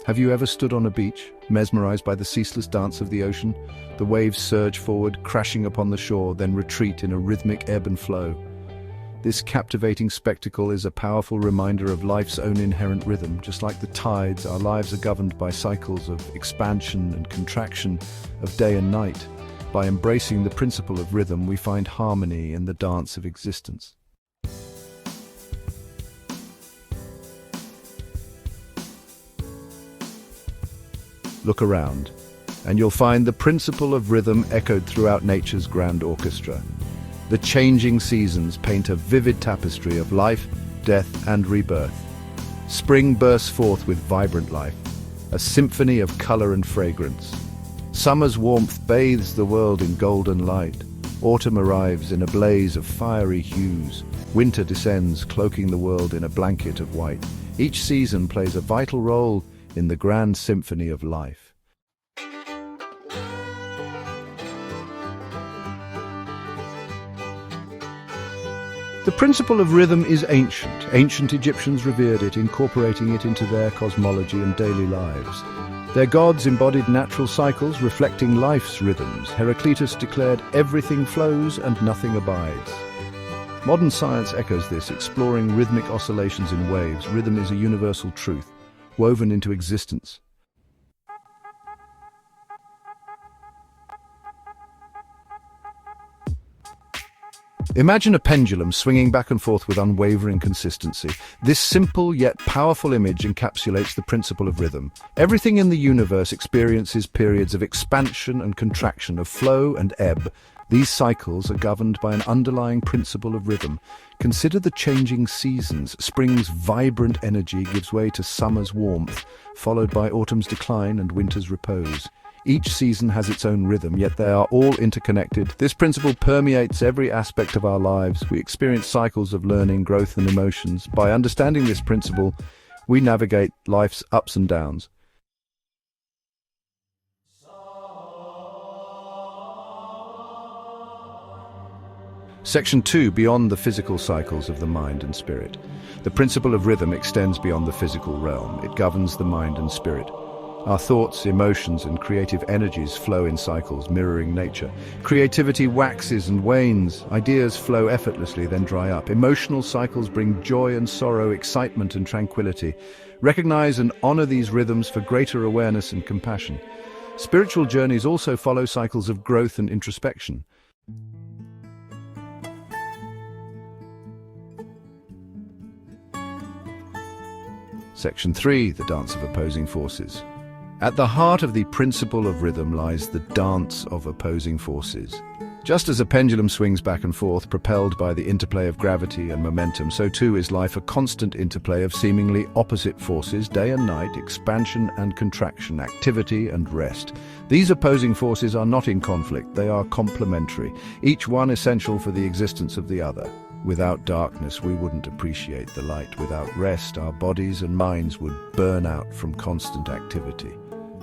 Have you ever stood on a beach, mesmerized by the ceaseless dance of the ocean? The waves surge forward, crashing upon the shore, then retreat in a rhythmic ebb and flow. This captivating spectacle is a powerful reminder of life's own inherent rhythm. Just like the tides, our lives are governed by cycles of expansion and contraction, of day and night. By embracing the principle of rhythm, we find harmony in the dance of existence. Look around, and you'll find the principle of rhythm echoed throughout nature's grand orchestra. The changing seasons paint a vivid tapestry of life, death, and rebirth. Spring bursts forth with vibrant life, a symphony of color and fragrance. Summer's warmth bathes the world in golden light. Autumn arrives in a blaze of fiery hues. Winter descends, cloaking the world in a blanket of white. Each season plays a vital role in the grand symphony of life. The principle of rhythm is ancient. Ancient Egyptians revered it, incorporating it into their cosmology and daily lives. Their gods embodied natural cycles reflecting life's rhythms. Heraclitus declared, "Everything flows and nothing abides." Modern science echoes this, exploring rhythmic oscillations in waves. Rhythm is a universal truth, woven into existence. Imagine a pendulum swinging back and forth with unwavering consistency. This simple yet powerful image encapsulates the principle of rhythm. Everything in the universe experiences periods of expansion and contraction, of flow and ebb. These cycles are governed by an underlying principle of rhythm. Consider the changing seasons. Spring's vibrant energy gives way to summer's warmth, followed by autumn's decline and winter's repose. Each season has its own rhythm, yet they are all interconnected. This principle permeates every aspect of our lives. We experience cycles of learning, growth, and emotions. By understanding this principle, we navigate life's ups and downs. Section 2, beyond the physical cycles of the mind and spirit. The principle of rhythm extends beyond the physical realm. It governs the mind and spirit. Our thoughts, emotions, and creative energies flow in cycles, mirroring nature. Creativity waxes and wanes. Ideas flow effortlessly, then dry up. Emotional cycles bring joy and sorrow, excitement and tranquility. Recognize and honor these rhythms for greater awareness and compassion. Spiritual journeys also follow cycles of growth and introspection. Section 3, the dance of opposing forces. At the heart of the principle of rhythm lies the dance of opposing forces. Just as a pendulum swings back and forth, propelled by the interplay of gravity and momentum, so too is life a constant interplay of seemingly opposite forces, day and night, expansion and contraction, activity and rest. These opposing forces are not in conflict, they are complementary, each one essential for the existence of the other. Without darkness, we wouldn't appreciate the light. Without rest, our bodies and minds would burn out from constant activity.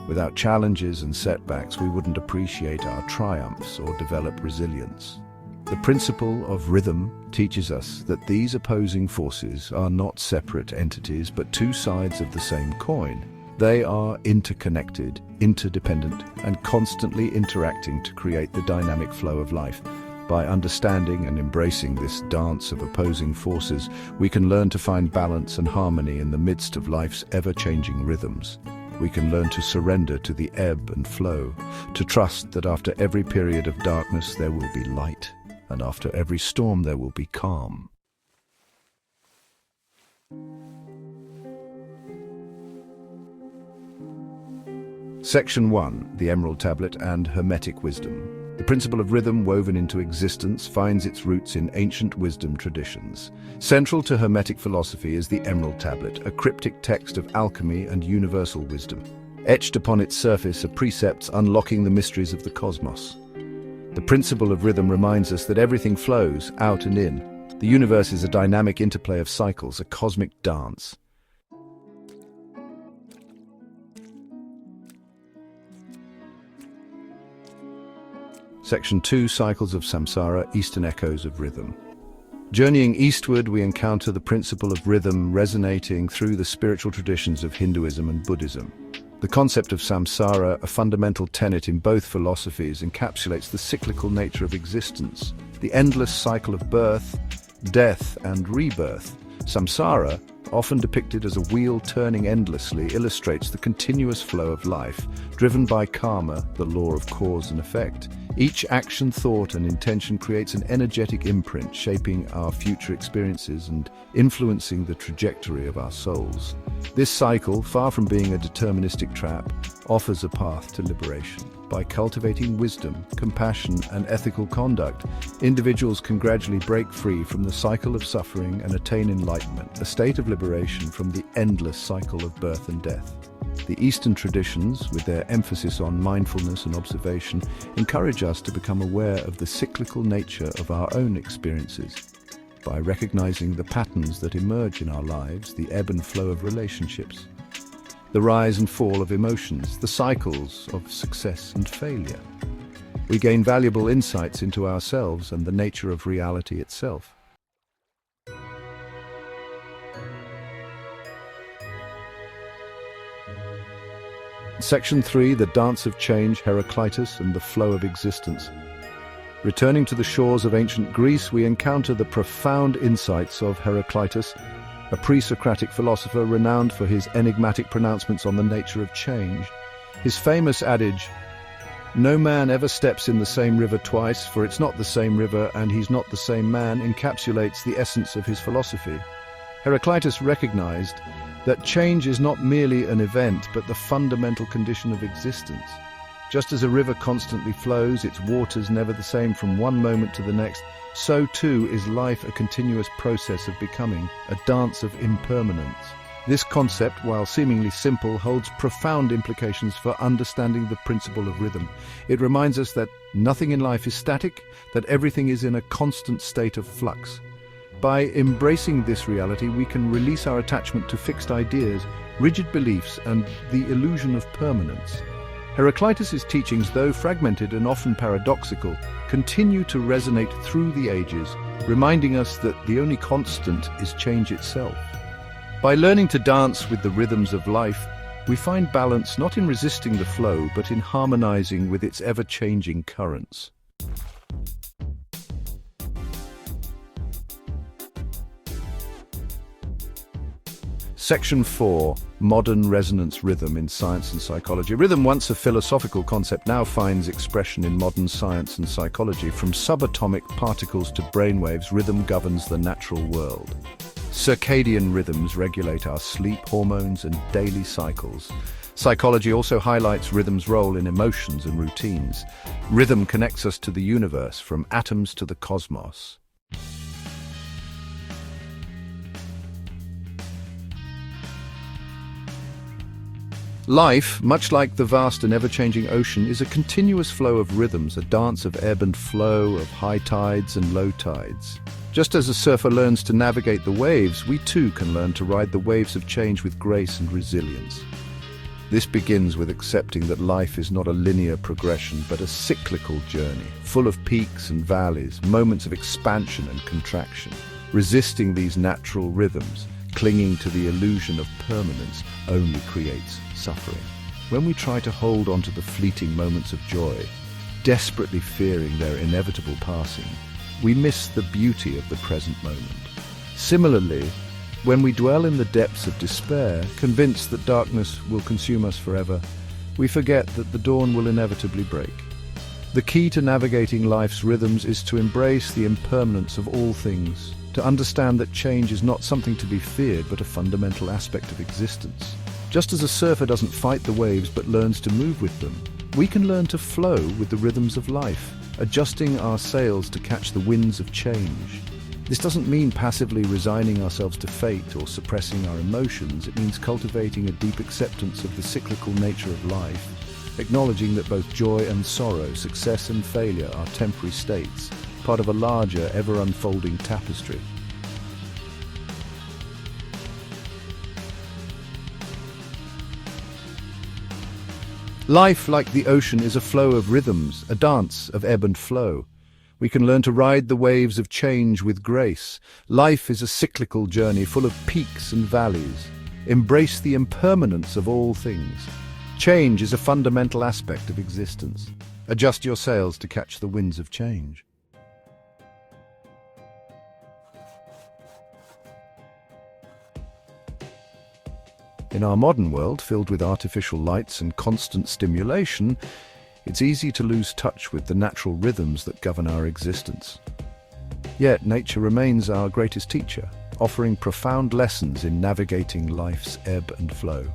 Without challenges and setbacks, we wouldn't appreciate our triumphs or develop resilience. The principle of rhythm teaches us that these opposing forces are not separate entities, but two sides of the same coin. They are interconnected, interdependent, and constantly interacting to create the dynamic flow of life. By understanding and embracing this dance of opposing forces, we can learn to find balance and harmony in the midst of life's ever-changing rhythms. We can learn to surrender to the ebb and flow, to trust that after every period of darkness there will be light, and after every storm there will be calm. Section 1, the Emerald Tablet and Hermetic Wisdom. The principle of rhythm woven into existence finds its roots in ancient wisdom traditions. Central to Hermetic philosophy is the Emerald Tablet, a cryptic text of alchemy and universal wisdom. Etched upon its surface are precepts unlocking the mysteries of the cosmos. The principle of rhythm reminds us that everything flows out and in. The universe is a dynamic interplay of cycles, a cosmic dance. Section 2, Cycles of Samsara, Eastern Echoes of Rhythm. Journeying eastward, we encounter the principle of rhythm resonating through the spiritual traditions of Hinduism and Buddhism. The concept of samsara, a fundamental tenet in both philosophies, encapsulates the cyclical nature of existence, the endless cycle of birth, death, and rebirth. Samsara, often depicted as a wheel turning endlessly, illustrates the continuous flow of life, driven by karma, the law of cause and effect. Each action, thought, and intention creates an energetic imprint, shaping our future experiences and influencing the trajectory of our souls. This cycle, far from being a deterministic trap, offers a path to liberation. By cultivating wisdom, compassion, and ethical conduct, individuals can gradually break free from the cycle of suffering and attain enlightenment, a state of liberation from the endless cycle of birth and death. The Eastern traditions, with their emphasis on mindfulness and observation, encourage us to become aware of the cyclical nature of our own experiences. By recognizing the patterns that emerge in our lives, the ebb and flow of relationships, the rise and fall of emotions, the cycles of success and failure, we gain valuable insights into ourselves and the nature of reality itself. Section 3, the dance of change, Heraclitus and the flow of existence. Returning to the shores of ancient Greece, we encounter the profound insights of Heraclitus, a pre-Socratic philosopher renowned for his enigmatic pronouncements on the nature of change. His famous adage, "No man ever steps in the same river twice, for it's not the same river and he's not the same man," encapsulates the essence of his philosophy. Heraclitus recognized that change is not merely an event, but the fundamental condition of existence. Just as a river constantly flows, its waters never the same from one moment to the next, so too is life a continuous process of becoming, a dance of impermanence. This concept, while seemingly simple, holds profound implications for understanding the principle of rhythm. It reminds us that nothing in life is static, that everything is in a constant state of flux. By embracing this reality, we can release our attachment to fixed ideas, rigid beliefs, and the illusion of permanence. Heraclitus's teachings, though fragmented and often paradoxical, continue to resonate through the ages, reminding us that the only constant is change itself. By learning to dance with the rhythms of life, we find balance not in resisting the flow, but in harmonizing with its ever-changing currents. Section 4, Modern Resonance Rhythm in Science and Psychology. Rhythm, once a philosophical concept, now finds expression in modern science and psychology. From subatomic particles to brainwaves, rhythm governs the natural world. Circadian rhythms regulate our sleep, hormones, and daily cycles. Psychology also highlights rhythm's role in emotions and routines. Rhythm connects us to the universe, from atoms to the cosmos. Life, much like the vast and ever-changing ocean, is a continuous flow of rhythms, a dance of ebb and flow, of high tides and low tides. Just as a surfer learns to navigate the waves, we too can learn to ride the waves of change with grace and resilience. This begins with accepting that life is not a linear progression, but a cyclical journey, full of peaks and valleys, moments of expansion and contraction. Resisting these natural rhythms, clinging to the illusion of permanence, only creates suffering. When we try to hold on to the fleeting moments of joy, desperately fearing their inevitable passing, we miss the beauty of the present moment. Similarly, when we dwell in the depths of despair, convinced that darkness will consume us forever, we forget that the dawn will inevitably break. The key to navigating life's rhythms is to embrace the impermanence of all things, to understand that change is not something to be feared, but a fundamental aspect of existence. Just as a surfer doesn't fight the waves but learns to move with them, we can learn to flow with the rhythms of life, adjusting our sails to catch the winds of change. This doesn't mean passively resigning ourselves to fate or suppressing our emotions. It means cultivating a deep acceptance of the cyclical nature of life, acknowledging that both joy and sorrow, success and failure are temporary states, part of a larger, ever-unfolding tapestry. Life, like the ocean, is a flow of rhythms, a dance of ebb and flow. We can learn to ride the waves of change with grace. Life is a cyclical journey full of peaks and valleys. Embrace the impermanence of all things. Change is a fundamental aspect of existence. Adjust your sails to catch the winds of change. In our modern world, filled with artificial lights and constant stimulation, it's easy to lose touch with the natural rhythms that govern our existence. Yet, nature remains our greatest teacher, offering profound lessons in navigating life's ebb and flow.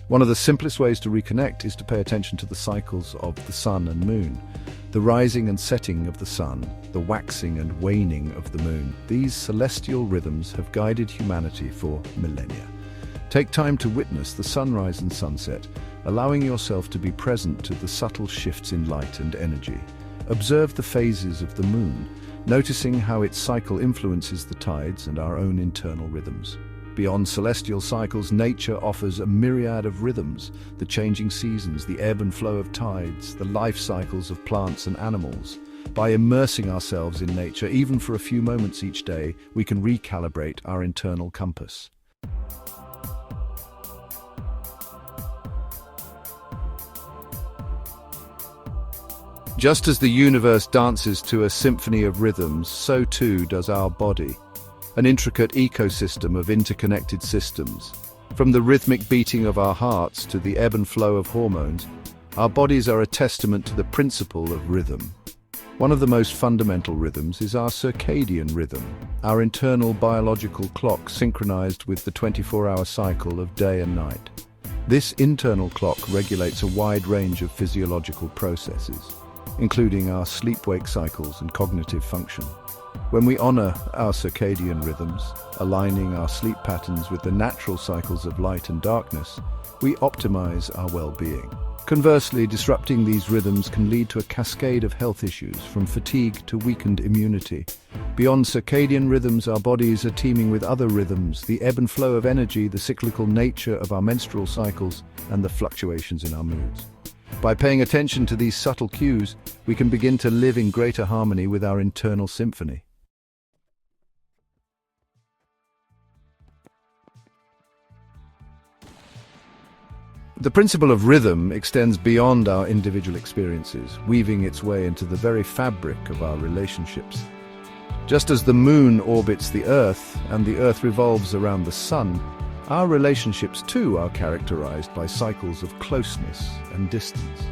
One of the simplest ways to reconnect is to pay attention to the cycles of the sun and moon, the rising and setting of the sun, the waxing and waning of the moon. These celestial rhythms have guided humanity for millennia. Take time to witness the sunrise and sunset, allowing yourself to be present to the subtle shifts in light and energy. Observe the phases of the moon, noticing how its cycle influences the tides and our own internal rhythms. Beyond celestial cycles, nature offers a myriad of rhythms: the changing seasons, the ebb and flow of tides, the life cycles of plants and animals. By immersing ourselves in nature, even for a few moments each day, we can recalibrate our internal compass. Just as the universe dances to a symphony of rhythms, so too does our body, an intricate ecosystem of interconnected systems. From the rhythmic beating of our hearts to the ebb and flow of hormones, our bodies are a testament to the principle of rhythm. One of the most fundamental rhythms is our circadian rhythm, our internal biological clock synchronized with the 24-hour cycle of day and night. This internal clock regulates a wide range of physiological processes, including our sleep-wake cycles and cognitive function. When we honor our circadian rhythms, aligning our sleep patterns with the natural cycles of light and darkness, we optimize our well-being. Conversely, disrupting these rhythms can lead to a cascade of health issues, from fatigue to weakened immunity. Beyond circadian rhythms, our bodies are teeming with other rhythms: the ebb and flow of energy, the cyclical nature of our menstrual cycles, and the fluctuations in our moods. By paying attention to these subtle cues, we can begin to live in greater harmony with our internal symphony. The principle of rhythm extends beyond our individual experiences, weaving its way into the very fabric of our relationships. Just as the moon orbits the Earth and the Earth revolves around the sun, our relationships too are characterized by cycles of closeness and distance.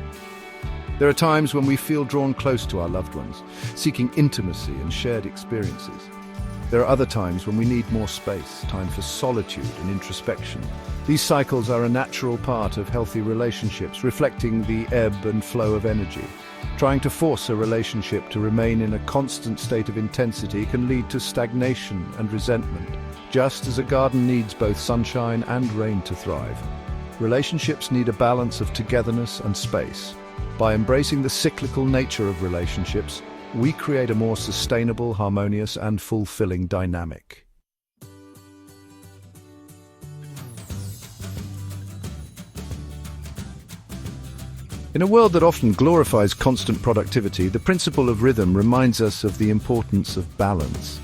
There are times when we feel drawn close to our loved ones, seeking intimacy and shared experiences. There are other times when we need more space, time for solitude and introspection. These cycles are a natural part of healthy relationships, reflecting the ebb and flow of energy. Trying to force a relationship to remain in a constant state of intensity can lead to stagnation and resentment. Just as a garden needs both sunshine and rain to thrive, relationships need a balance of togetherness and space. By embracing the cyclical nature of relationships, we create a more sustainable, harmonious, and fulfilling dynamic. In a world that often glorifies constant productivity, the principle of rhythm reminds us of the importance of balance.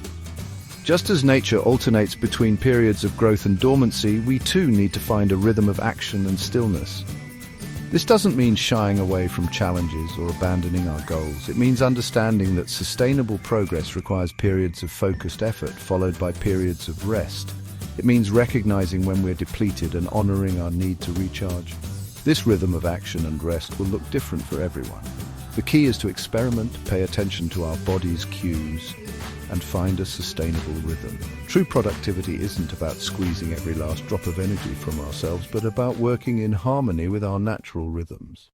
Just as nature alternates between periods of growth and dormancy, we too need to find a rhythm of action and stillness. This doesn't mean shying away from challenges or abandoning our goals. It means understanding that sustainable progress requires periods of focused effort, followed by periods of rest. It means recognizing when we're depleted and honoring our need to recharge. This rhythm of action and rest will look different for everyone. The key is to experiment, pay attention to our body's cues, and find a sustainable rhythm. True productivity isn't about squeezing every last drop of energy from ourselves, but about working in harmony with our natural rhythms.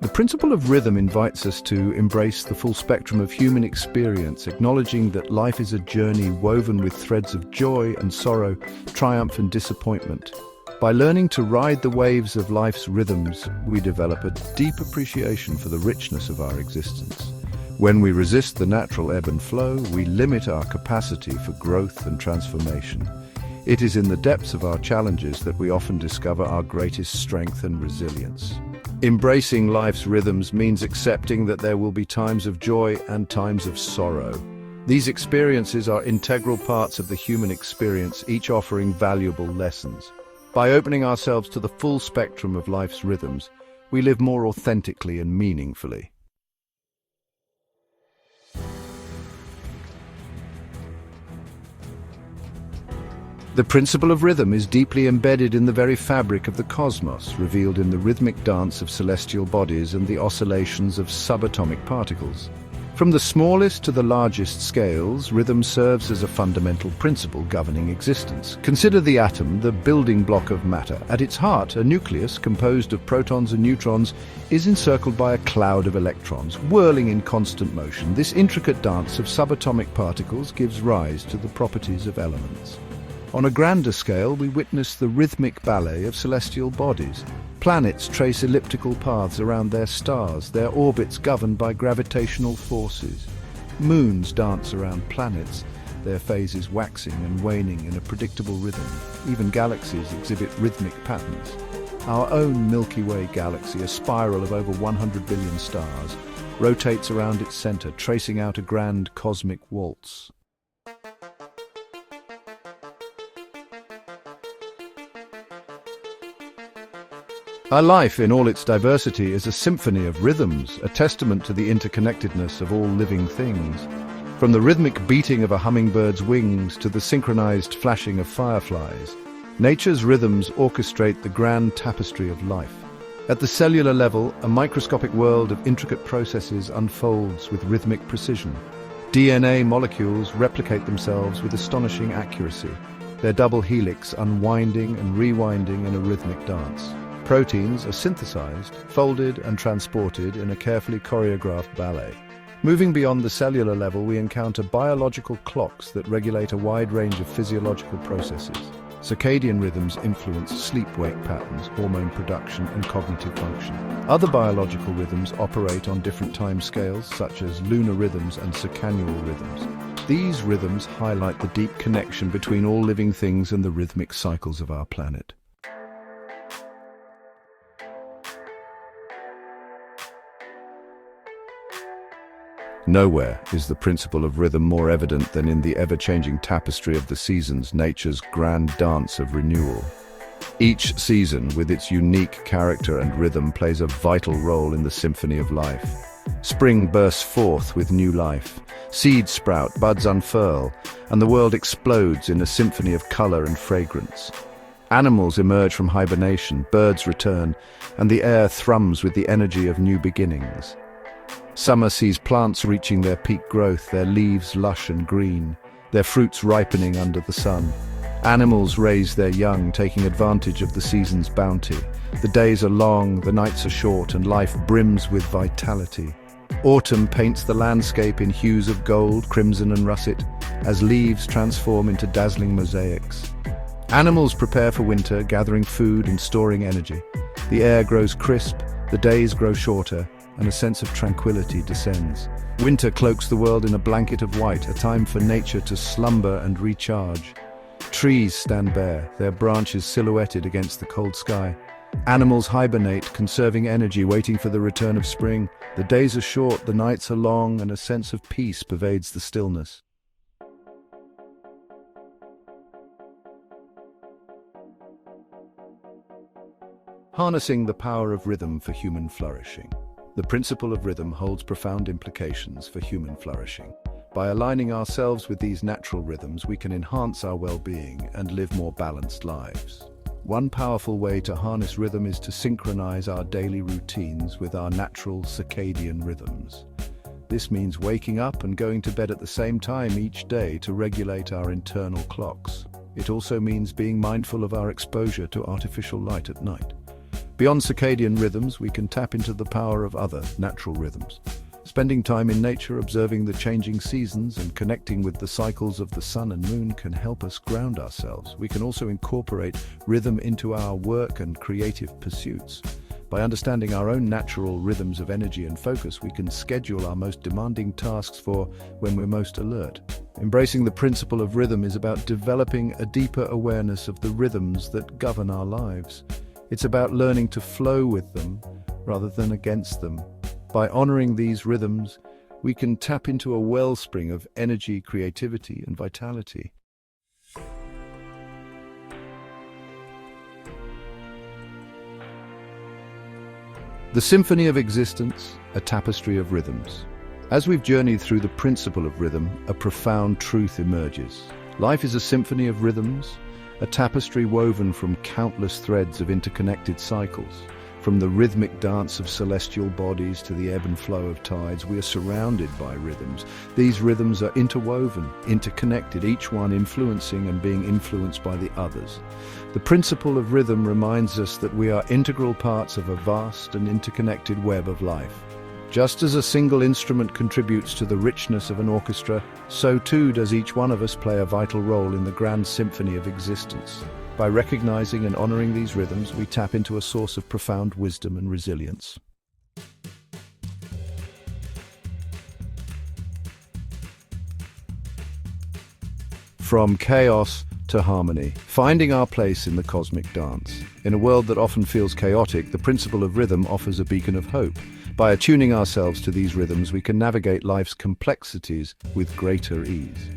The principle of rhythm invites us to embrace the full spectrum of human experience, acknowledging that life is a journey woven with threads of joy and sorrow, triumph and disappointment. By learning to ride the waves of life's rhythms, we develop a deep appreciation for the richness of our existence. When we resist the natural ebb and flow, we limit our capacity for growth and transformation. It is in the depths of our challenges that we often discover our greatest strength and resilience. Embracing life's rhythms means accepting that there will be times of joy and times of sorrow. These experiences are integral parts of the human experience, each offering valuable lessons. By opening ourselves to the full spectrum of life's rhythms, we live more authentically and meaningfully. The principle of rhythm is deeply embedded in the very fabric of the cosmos, revealed in the rhythmic dance of celestial bodies and the oscillations of subatomic particles. From the smallest to the largest scales, rhythm serves as a fundamental principle governing existence. Consider the atom, the building block of matter. At its heart, a nucleus composed of protons and neutrons is encircled by a cloud of electrons, whirling in constant motion. This intricate dance of subatomic particles gives rise to the properties of elements. On a grander scale, we witness the rhythmic ballet of celestial bodies. Planets trace elliptical paths around their stars, their orbits governed by gravitational forces. Moons dance around planets, their phases waxing and waning in a predictable rhythm. Even galaxies exhibit rhythmic patterns. Our own Milky Way galaxy, a spiral of over 100 billion stars, rotates around its center, tracing out a grand cosmic waltz. Our life in all its diversity is a symphony of rhythms, a testament to the interconnectedness of all living things. From the rhythmic beating of a hummingbird's wings to the synchronized flashing of fireflies, nature's rhythms orchestrate the grand tapestry of life. At the cellular level, a microscopic world of intricate processes unfolds with rhythmic precision. DNA molecules replicate themselves with astonishing accuracy, their double helix unwinding and rewinding in a rhythmic dance. Proteins are synthesized, folded and transported in a carefully choreographed ballet. Moving beyond the cellular level, we encounter biological clocks that regulate a wide range of physiological processes. Circadian rhythms influence sleep-wake patterns, hormone production and cognitive function. Other biological rhythms operate on different time scales, such as lunar rhythms and circannual rhythms. These rhythms highlight the deep connection between all living things and the rhythmic cycles of our planet. Nowhere is the principle of rhythm more evident than in the ever-changing tapestry of the seasons, nature's grand dance of renewal. Each season, with its unique character and rhythm, plays a vital role in the symphony of life. Spring bursts forth with new life, seeds sprout, buds unfurl, and the world explodes in a symphony of color and fragrance. Animals emerge from hibernation, birds return, and the air thrums with the energy of new beginnings. Summer sees plants reaching their peak growth, their leaves lush and green, their fruits ripening under the sun. Animals raise their young, taking advantage of the season's bounty. The days are long, the nights are short, and life brims with vitality. Autumn paints the landscape in hues of gold, crimson and russet, as leaves transform into dazzling mosaics. Animals prepare for winter, gathering food and storing energy. The air grows crisp, the days grow shorter, and a sense of tranquility descends. Winter cloaks the world in a blanket of white, a time for nature to slumber and recharge. Trees stand bare, their branches silhouetted against the cold sky. Animals hibernate, conserving energy, waiting for the return of spring. The days are short, the nights are long, and a sense of peace pervades the stillness. Harnessing the power of rhythm for human flourishing. The principle of rhythm holds profound implications for human flourishing. By aligning ourselves with these natural rhythms, we can enhance our well-being and live more balanced lives. One powerful way to harness rhythm is to synchronize our daily routines with our natural circadian rhythms. This means waking up and going to bed at the same time each day to regulate our internal clocks. It also means being mindful of our exposure to artificial light at night. Beyond circadian rhythms, we can tap into the power of other natural rhythms. Spending time in nature, observing the changing seasons, and connecting with the cycles of the sun and moon can help us ground ourselves. We can also incorporate rhythm into our work and creative pursuits. By understanding our own natural rhythms of energy and focus, we can schedule our most demanding tasks for when we're most alert. Embracing the principle of rhythm is about developing a deeper awareness of the rhythms that govern our lives. It's about learning to flow with them rather than against them. By honoring these rhythms, we can tap into a wellspring of energy, creativity, and vitality. The Symphony of Existence, a tapestry of rhythms. As we've journeyed through the principle of rhythm, a profound truth emerges. Life is a symphony of rhythms, a tapestry woven from countless threads of interconnected cycles. From the rhythmic dance of celestial bodies to the ebb and flow of tides, we are surrounded by rhythms. These rhythms are interwoven, interconnected, each one influencing and being influenced by the others. The principle of rhythm reminds us that we are integral parts of a vast and interconnected web of life. Just as a single instrument contributes to the richness of an orchestra, so too does each one of us play a vital role in the grand symphony of existence. By recognizing and honoring these rhythms, we tap into a source of profound wisdom and resilience. From chaos to harmony, finding our place in the cosmic dance. In a world that often feels chaotic, the principle of rhythm offers a beacon of hope. By attuning ourselves to these rhythms, we can navigate life's complexities with greater ease.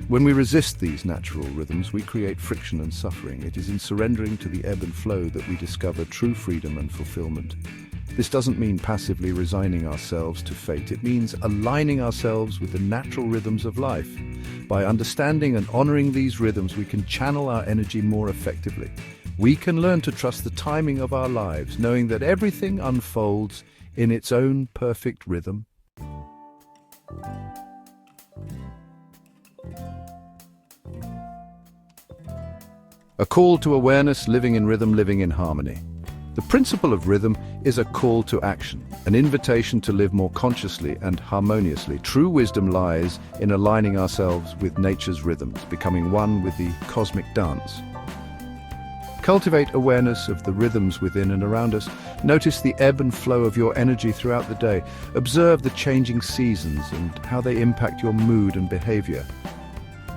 When we resist these natural rhythms, we create friction and suffering. It is in surrendering to the ebb and flow that we discover true freedom and fulfillment. This doesn't mean passively resigning ourselves to fate. It means aligning ourselves with the natural rhythms of life. By understanding and honoring these rhythms, we can channel our energy more effectively. We can learn to trust the timing of our lives, knowing that everything unfolds in its own perfect rhythm. A call to awareness, living in rhythm, living in harmony. The principle of rhythm is a call to action, an invitation to live more consciously and harmoniously. True wisdom lies in aligning ourselves with nature's rhythms, becoming one with the cosmic dance. Cultivate awareness of the rhythms within and around us. Notice the ebb and flow of your energy throughout the day. Observe the changing seasons and how they impact your mood and behavior.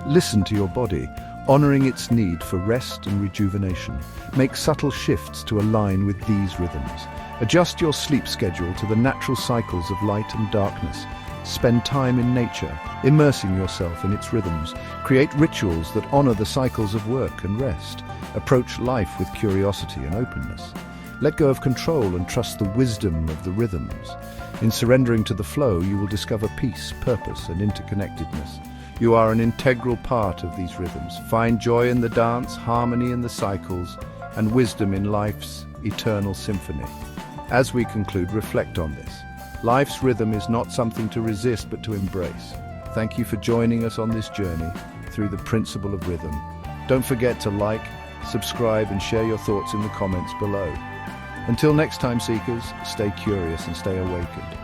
Listen to your body, honoring its need for rest and rejuvenation. Make subtle shifts to align with these rhythms. Adjust your sleep schedule to the natural cycles of light and darkness. Spend time in nature, immersing yourself in its rhythms. Create rituals that honor the cycles of work and rest. Approach life with curiosity and openness. Let go of control and trust the wisdom of the rhythms. In surrendering to the flow, you will discover peace, purpose, and interconnectedness. You are an integral part of these rhythms. Find joy in the dance, harmony in the cycles, and wisdom in life's eternal symphony. As we conclude, reflect on this. Life's rhythm is not something to resist, but to embrace. Thank you for joining us on this journey through the principle of rhythm. Don't forget to like, subscribe, and share your thoughts in the comments below. Until next time, seekers, stay curious and stay awakened.